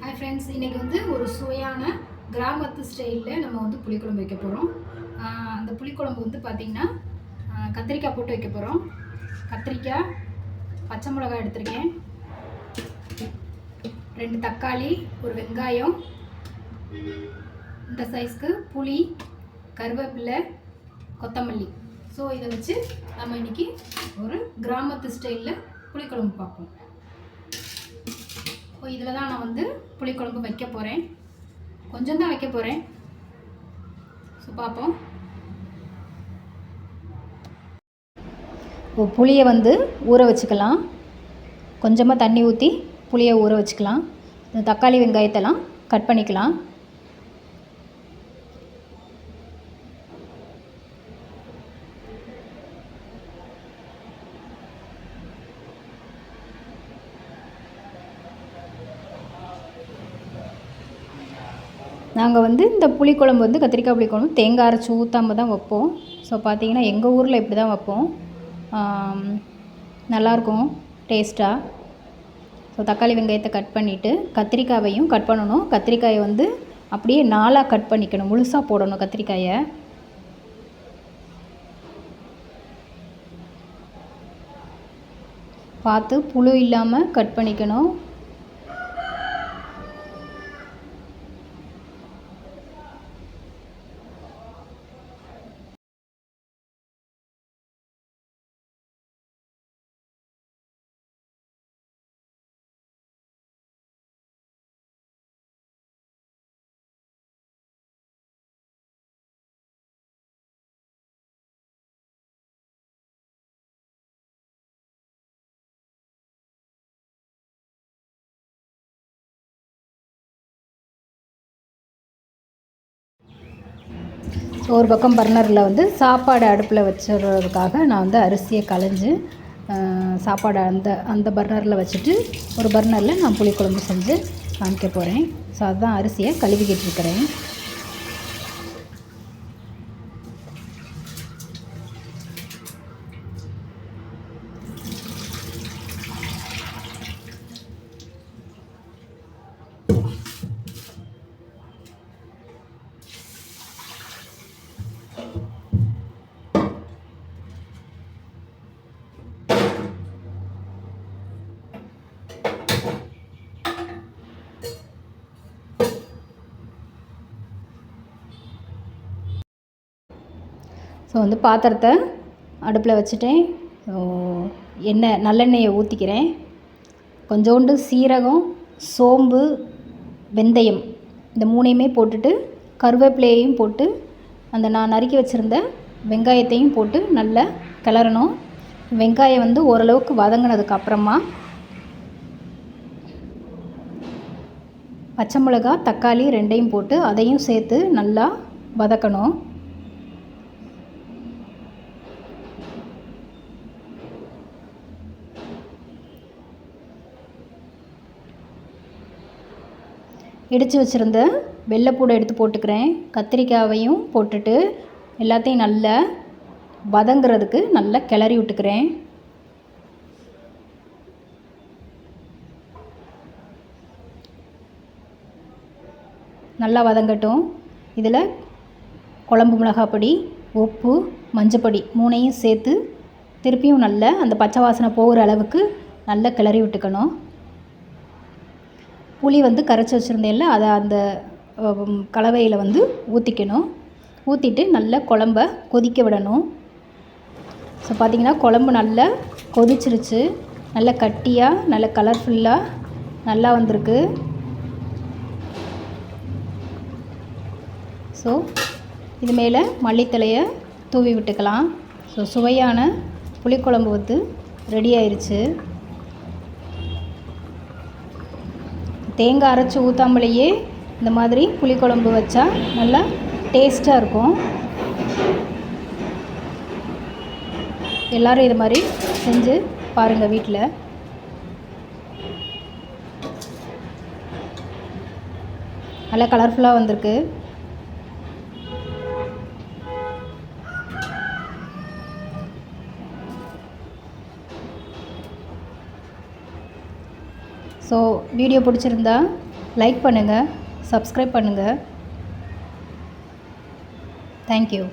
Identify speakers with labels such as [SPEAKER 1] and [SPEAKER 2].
[SPEAKER 1] Hi friends, இன்றைக்கி வந்து ஒரு சுவையான கிராமத்து ஸ்டைலில் நம்ம வந்து புளிக்குழம்பு வைக்க போகிறோம். அந்த புளிக்குழம்பு வந்து பார்த்திங்கன்னா கத்திரிக்காய் போட்டு வைக்க போகிறோம். கத்திரிக்காய், பச்சை மிளகாய் எடுத்திருக்கேன், 2 தக்காளி, ஒரு வெங்காயம், இந்த சைஸ்க்கு புளி, கருவேப்பிலை, கொத்தமல்லி. ஸோ இதை வச்சு நம்ம இன்றைக்கி ஒரு கிராமத்து ஸ்டைலில் புளிக்குழம்பு பார்ப்போம். இப்போ இதில் தான் நான் வந்து புளிக்குழம்பு வைக்க போகிறேன். கொஞ்சம் தான் வைக்க போகிறேன். ஸோ பார்ப்போம். இப்போ புளியை வந்து ஊற வச்சுக்கலாம். கொஞ்சமாக தண்ணி ஊற்றி புளியை ஊற வச்சுக்கலாம். இந்த தக்காளி வெங்காயத்தெல்லாம் கட் பண்ணிக்கலாம். நாங்கள் வந்து இந்த புளிக்குழம்பு வந்து கத்திரிக்காய் புளிக்குழம்பு தேங்காய் அரைச்சி ஊற்றாமல் தான் வைப்போம். ஸோ பார்த்திங்கன்னா எங்கள் ஊரில் இப்படி தான் வைப்போம். நல்லாயிருக்கும் டேஸ்ட்டாக. ஸோ தக்காளி வெங்காயத்தை கட் பண்ணிவிட்டு கத்திரிக்காயையும் கட் பண்ணணும். கத்திரிக்காயை வந்து அப்படியே 4ஆக கட் பண்ணிக்கணும். முழுசாக போடணும் கத்திரிக்காயை. பார்த்து புழு இல்லாமல் கட் பண்ணிக்கணும். ஒரு பக்கம் பர்னரில் வந்து சாப்பாடு அடுப்பில் வச்சுறதுக்காக நான் வந்து அரிசியை களைஞ்சி சாப்பாடு அந்த பர்னரில் வச்சுட்டு ஒரு பர்னரில் நான் புளிக்குழம்பு செஞ்சு காமிக்க போகிறேன். ஸோ அதுதான் அரிசியை கழுவிக்கிட்டு இருக்கிறேன். ஸோ வந்து பாத்திரத்தை அடுப்பில் வச்சுட்டேன். நல்லெண்ணெயை ஊற்றிக்கிறேன். கொஞ்சோண்டு சீரகம், சோம்பு, வெந்தயம் இந்த 3ஐயுமே போட்டுட்டு கருவேப்பிலையையும் போட்டு அந்த நான் நறுக்கி வச்சுருந்த வெங்காயத்தையும் போட்டு நல்லா கிளறணும். வெங்காயம் வந்து ஓரளவுக்கு வதங்கினதுக்கப்புறமா பச்சை மிளகா, தக்காளி 2ஐயும் போட்டு அதையும் சேர்த்து நல்லா வதக்கணும். இடித்து வச்சுருந்த வெள்ளைப்பூடை எடுத்து போட்டுக்கிறேன். கத்திரிக்காயையும் போட்டுட்டு எல்லாத்தையும் நல்லா வதங்கிறதுக்கு நல்லா கிளறி விட்டுக்கிறேன். நல்லா வதங்கட்டும். இதில் குழம்பு மிளகாப்பொடி, உப்பு, மஞ்சப்பொடி 3ஐயும் சேர்த்து திருப்பியும் நல்லா அந்த பச்சை வாசனை போகிற அளவுக்கு நல்லா கிளறி விட்டுக்கணும். புளி வந்து கரைச்சி வச்சுருந்தேன்ல அதை அந்த கலவையில் வந்து ஊற்றிக்கணும். ஊற்றிட்டு நல்லா குழம்ப கொதிக்க விடணும். ஸோ பார்த்திங்கன்னா குழம்பு நல்லா கொதிச்சிருச்சு. நல்லா கட்டியாக நல்லா கலர்ஃபுல்லாக நல்லா வந்திருக்கு. ஸோ இது மேலே மல்லித்தலையை தூவி விட்டுக்கலாம். ஸோ சுவையான புளிக்குழம்பு வந்து ரெடி ஆயிடுச்சு. தேங்காய் அரைச்சி ஊற்றாமலேயே இந்த மாதிரி புளிக்குழம்பு வச்சா நல்லா டேஸ்ட்டாக இருக்கும். எல்லோரும் இது மாதிரி செஞ்சு பாருங்கள் வீட்டில். நல்லா கலர்ஃபுல்லாக வந்திருக்கு. ஸோ வீடியோ பிடிச்சிருந்தா லைக் பண்ணுங்கள், சப்ஸ்கிரைப் பண்ணுங்கள். தேங்க்யூ.